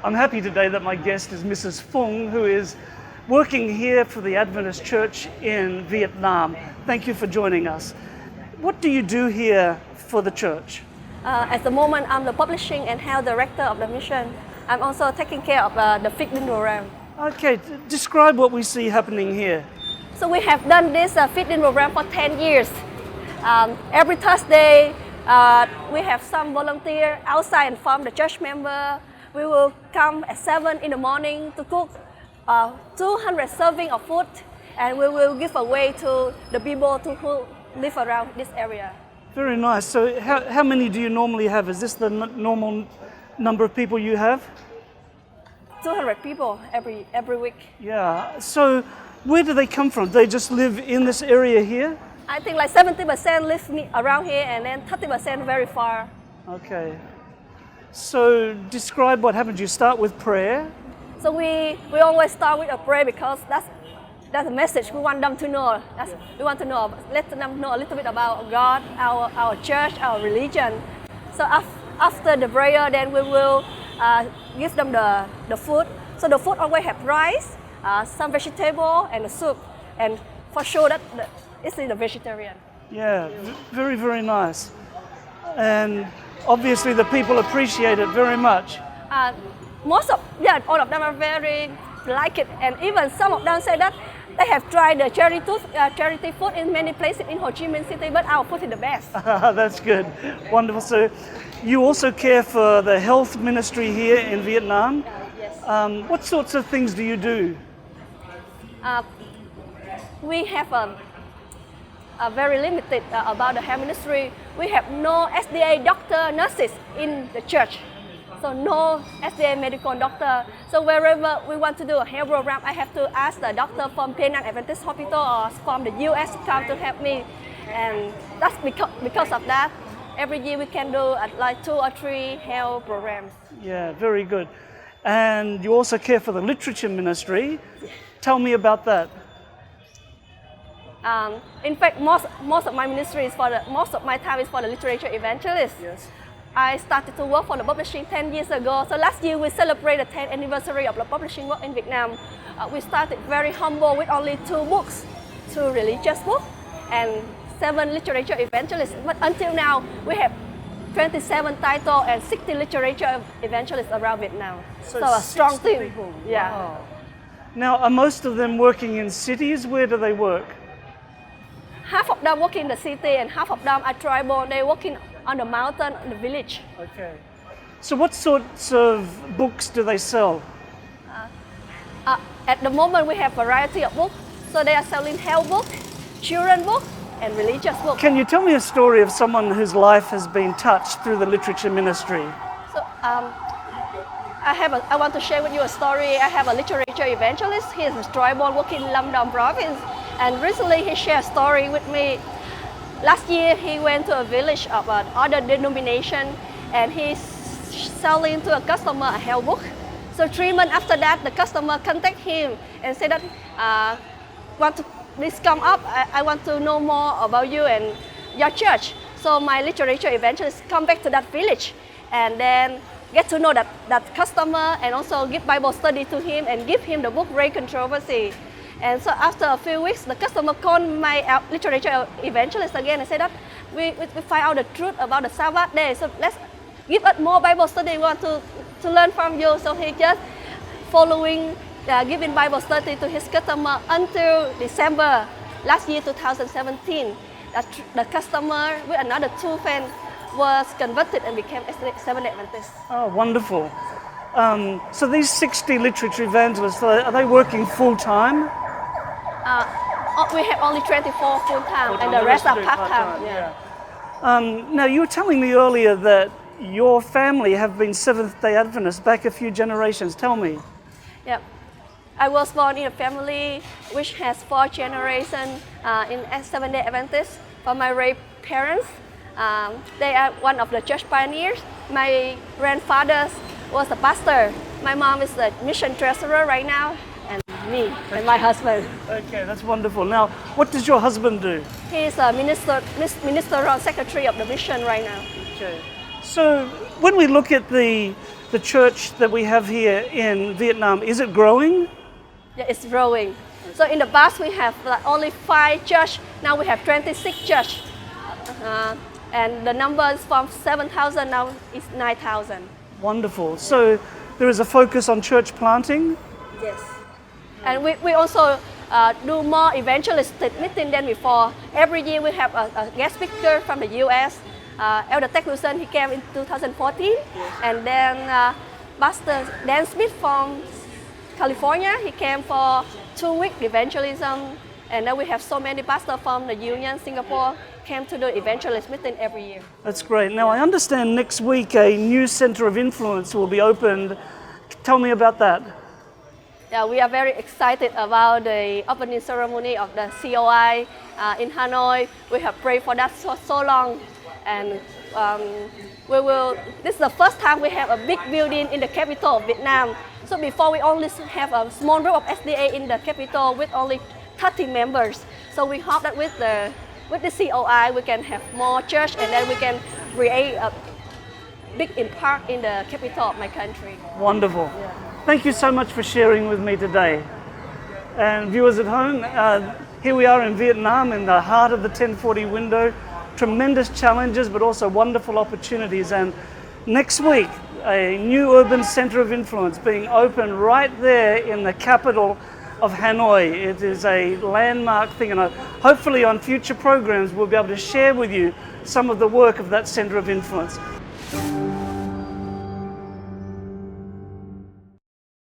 I'm happy today that my guest is Mrs. Fung, who is working here for the Adventist Church in Vietnam. Thank you for joining us. What do you do here for the church? At the moment, I'm the publishing and health director of the mission. I'm also taking care of the feeding program. Okay, describe what we see happening here. So we have done this feeding program for 10 years. Every Thursday, we have some volunteer outside and from the church member. We will come at 7 in the morning to cook 200 serving of food, and we will give away to the people who live around this area. Very nice. So how many do you normally have? Is this the normal number of people you have? 200 people every week. Yeah. So where do they come from? They just live in this area here? I think like 70% live around here, and then 30% very far. Okay. So describe what happens. You start with prayer. So we always start with a prayer because that's a message we want them to know. We want to know, let them know a little bit about God, our church, our religion. So after the prayer, then we will give them the food. So the food always have rice, some vegetable, and a soup, and for sure that it's the vegetarian. Yeah, very, very nice. And obviously the people appreciate it very much. All of them are very like it, and even some of them say that they have tried the charity food in many places in Ho Chi Minh City, but our food is the best. That's good. Wonderful. So you also care for the health ministry here in Vietnam? Yes. What sorts of things do you do? We have a very limited about the health ministry. We have no SDA doctor, nurses in the church. So no SDA medical doctor. So wherever we want to do a health program, I have to ask the doctor from Penang Adventist Hospital or from the US to come to help me. And that's because of that, every year we can do like 2 or 3 health programs. Yeah, very good. And you also care for the literature ministry. Tell me about that. In fact, most of my ministry is most of my time is for the literature evangelist. Yes. I started to work for the publishing 10 years ago. So last year we celebrated the 10th anniversary of the publishing work in Vietnam. We started very humble with only 2 books, 2 religious books and 7 literature evangelists. But until now, we have 27 titles and 60 literature evangelists around Vietnam. So a strong team. People. Yeah. Wow. Now, are most of them working in cities? Where do they work? Half of them work in the city and half of them are tribal. They working on the mountain, in the village. Okay. So what sorts of books do they sell? At the moment, we have a variety of books. So they are selling health books, children books, and religious books. Can you tell me a story of someone whose life has been touched through the literature ministry? So I want to share with you a story. I have a literature evangelist. He is tribal working in Lâm Đồng province. And recently he shared a story with me. Last year he went to a village of other denomination and he's selling to a customer a health book. So 3 months after that, the customer contact him and said that, please come up. I want to know more about you and your church. So my literature evangelist come back to that village and then get to know that customer and also give Bible study to him and give him the book Ray Controversy. And so after a few weeks, the customer called my literature evangelist again and said that we find out the truth about the Sabbath day. So let's give us more Bible study. We want to learn from you. So he just following, giving Bible study to his customer until December last year, 2017. The customer with another 2 friends was converted and became Seventh-day Adventist. Oh, wonderful. So these 60 literature evangelists, are they working full-time? We have only 24 full-time and the rest are part-time. Yeah. Now, you were telling me earlier that your family have been Seventh-day Adventists back a few generations. Tell me. Yeah. I was born in a family which has 4 generations in Seventh-day Adventists. For my parents, they are one of the church pioneers. My grandfather was a pastor. My mom is the mission treasurer right now, and me and my husband. Okay, that's wonderful. Now, what does your husband do? He is a ministerial secretary of the mission right now. Okay. So when we look at the the church that we have here in Vietnam, is it growing? Yeah, it's growing. So in the past we have like only 5 church. Now we have 26 church, and the number is from 7,000 now is 9,000. Wonderful. So there is a focus on church planting. Yes. And we also do more evangelistic meeting than before. Every year we have a guest speaker from the U.S. Elder Ted Wilson, he came in 2014, and then Pastor Dan Smith from California, he came for 2-week evangelism, and then we have so many pastors from the Union, Singapore, came to the evangelist meeting every year. That's great. Now I understand next week a new center of influence will be opened. Tell me about that. Yeah, we are very excited about the opening ceremony of the COI in Hanoi. We have prayed for that so long, and this is the first time we have a big building in the capital of Vietnam. So before we only have a small group of SDA in the capital with only 30 members. So we hope that with the COI we can have more church, and then we can create a big impact in the capital of my country. Wonderful. Yeah. Thank you so much for sharing with me today. And viewers at home, here we are in Vietnam, in the heart of the 1040 window. Tremendous challenges, but also wonderful opportunities. And next week, a new urban center of influence being opened right there in the capital of Hanoi. It is a landmark thing, and hopefully on future programs we'll be able to share with you some of the work of that center of influence.